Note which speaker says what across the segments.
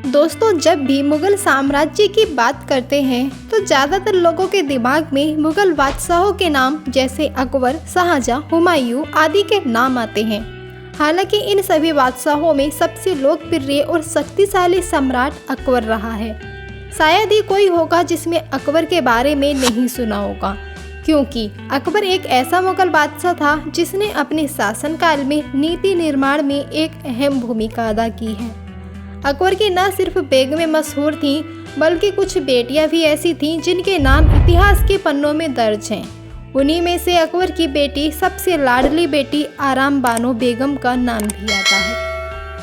Speaker 1: दोस्तों, जब भी मुगल साम्राज्य की बात करते हैं तो ज़्यादातर लोगों के दिमाग में मुगल बादशाहों के नाम जैसे अकबर, शाहजहां, हुमायूं आदि के नाम आते हैं। हालांकि इन सभी बादशाहों में सबसे लोकप्रिय और शक्तिशाली सम्राट अकबर रहा है। शायद ही कोई होगा जिसमें अकबर के बारे में नहीं सुना होगा, क्योंकि अकबर एक ऐसा मुगल बादशाह था जिसने अपने शासनकाल में नीति निर्माण में एक अहम भूमिका अदा की है। अकबर की न सिर्फ बेगमें मशहूर थीं, बल्कि कुछ बेटियां भी ऐसी थीं जिनके नाम इतिहास के पन्नों में दर्ज हैं। उन्हीं में से अकबर की बेटी, सबसे लाडली बेटी आराम बानो बेगम का नाम भी आता है।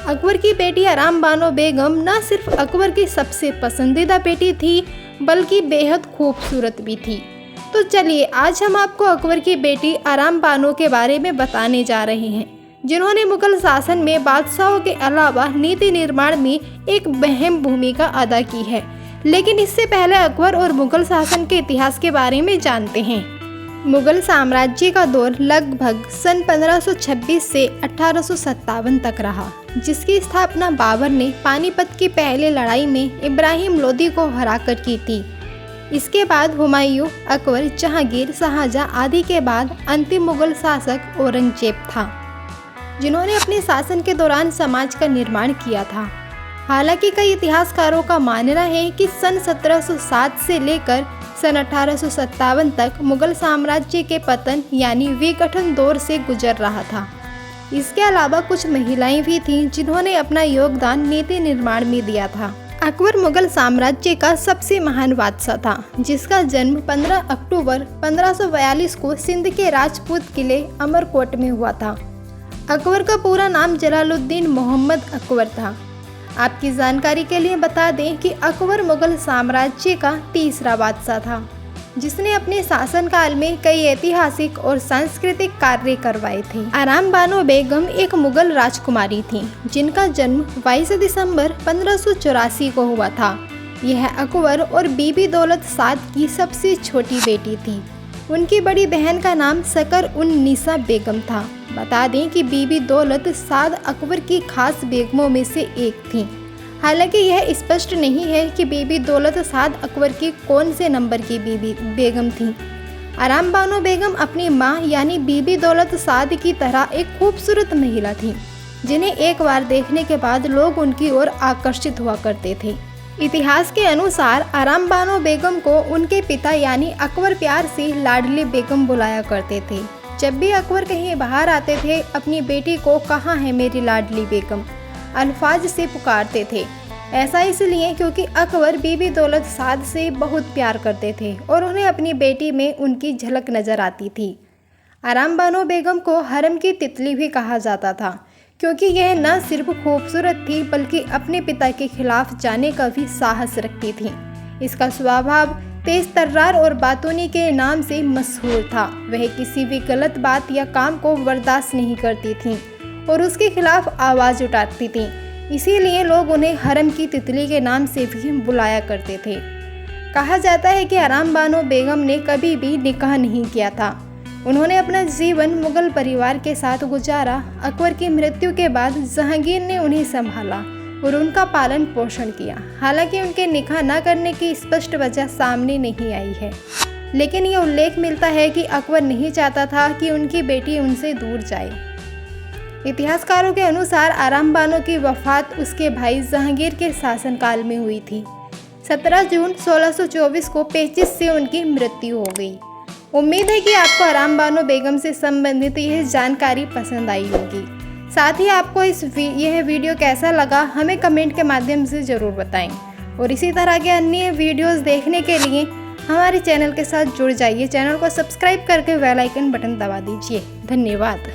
Speaker 1: अकबर की बेटी आराम बानो बेगम न सिर्फ अकबर की सबसे पसंदीदा बेटी थी, बल्कि बेहद खूबसूरत भी थी। तो चलिए आज हम आपको अकबर की बेटी आराम बानो के बारे में बताने जा रहे हैं, जिन्होंने मुगल शासन में बादशाहों के अलावा नीति निर्माण में एक अहम भूमिका अदा की है। लेकिन इससे पहले अकबर और मुगल शासन के इतिहास के बारे में जानते हैं। मुगल साम्राज्य का दौर लगभग सन 1526 से 1857 तक रहा, जिसकी स्थापना बाबर ने पानीपत की पहली लड़ाई में इब्राहिम लोदी को हराकर की थी। इसके बाद हुमायूं, अकबर, जहांगीर, शाहजहां आदि के बाद अंतिम मुगल शासक औरंगजेब था, जिन्होंने अपने शासन के दौरान समाज का निर्माण किया था। हालांकि कई इतिहासकारों का मानना है कि सन 1707 से लेकर सन 1857 तक मुगल साम्राज्य के पतन यानी विघटन दौर से गुजर रहा था। इसके अलावा कुछ महिलाएं भी थीं जिन्होंने अपना योगदान नीति निर्माण में दिया था। अकबर मुगल साम्राज्य का सबसे महान बादशाह था, जिसका जन्म 15 अक्टूबर 1542 को सिंध के राजपूत किले अमरकोट में हुआ था। अकबर का पूरा नाम जलालुद्दीन मोहम्मद अकबर था। आपकी जानकारी के लिए बता दें कि अकबर मुगल साम्राज्य का तीसरा बादशाह था, जिसने अपने शासनकाल में कई ऐतिहासिक और सांस्कृतिक कार्य करवाए थे। आराम बानो बेगम एक मुगल राजकुमारी थी, जिनका जन्म 22 दिसंबर 1584 को हुआ था। यह अकबर और बीबी दौलत साद की सबसे छोटी बेटी थी। उनकी बड़ी बहन का नाम सकर उन निसा बेगम था। बता दें कि बीबी दौलत साद अकबर की खास बेगमों में से एक थी। हालांकि यह स्पष्ट नहीं है कि बीबी दौलत साद अकबर की कौन से नंबर की बेगम थी। आराम बानो बेगम अपनी मां यानी बीबी दौलत साद की तरह एक खूबसूरत महिला थी, जिन्हें एक बार देखने के बाद लोग उनकी ओर आकर्षित हुआ करते थे। इतिहास के अनुसार आराम बानो बेगम को उनके पिता यानी अकबर प्यार से लाडली बेगम बुलाया करते थे। जब भी अकबर कहीं बाहर आते थे, अपनी बेटी को कहाँ है मेरी लाडली बेगम अल्फाज से पुकारते थे। ऐसा इसलिए क्योंकि अकबर बीबी दौलत साद से बहुत प्यार करते थे और उन्हें अपनी बेटी में उनकी झलक नजर आती थी। आराम बानो बेगम को हरम की तितली भी कहा जाता था, क्योंकि यह न सिर्फ खूबसूरत थी बल्कि अपने पिता के खिलाफ जाने का भी साहस रखती थी। इसका स्वभाव तेज तर्रार और बातूनी के नाम से मशहूर था। वह किसी भी गलत बात या काम को बर्दाश्त नहीं करती थी और उसके खिलाफ आवाज़ उठाती थी। इसीलिए लोग उन्हें हरम की तितली के नाम से भी बुलाया करते थे। कहा जाता है कि आराम बानो बेगम ने कभी भी निकाह नहीं किया था। उन्होंने अपना जीवन मुगल परिवार के साथ गुजारा। अकबर की मृत्यु के बाद जहांगीर ने उन्हें संभाला और उनका पालन पोषण किया। हालांकि उनके निकाह न करने की स्पष्ट वजह सामने नहीं आई है, लेकिन यह उल्लेख मिलता है कि अकबर नहीं चाहता था कि उनकी बेटी उनसे दूर जाए। इतिहासकारों के अनुसार आराम बानो की वफात उसके भाई जहांगीर के शासनकाल में हुई थी। 17 जून 1624 को पेचिश से उनकी मृत्यु हो गई। उम्मीद है कि आपको आराम बानो बेगम से संबंधित यह जानकारी पसंद आई होगी। साथ ही आपको यह वीडियो कैसा लगा हमें कमेंट के माध्यम से ज़रूर बताएं और इसी तरह के अन्य वीडियोस देखने के लिए हमारे चैनल के साथ जुड़ जाइए। चैनल को सब्सक्राइब करके बेल आइकन बटन दबा दीजिए। धन्यवाद।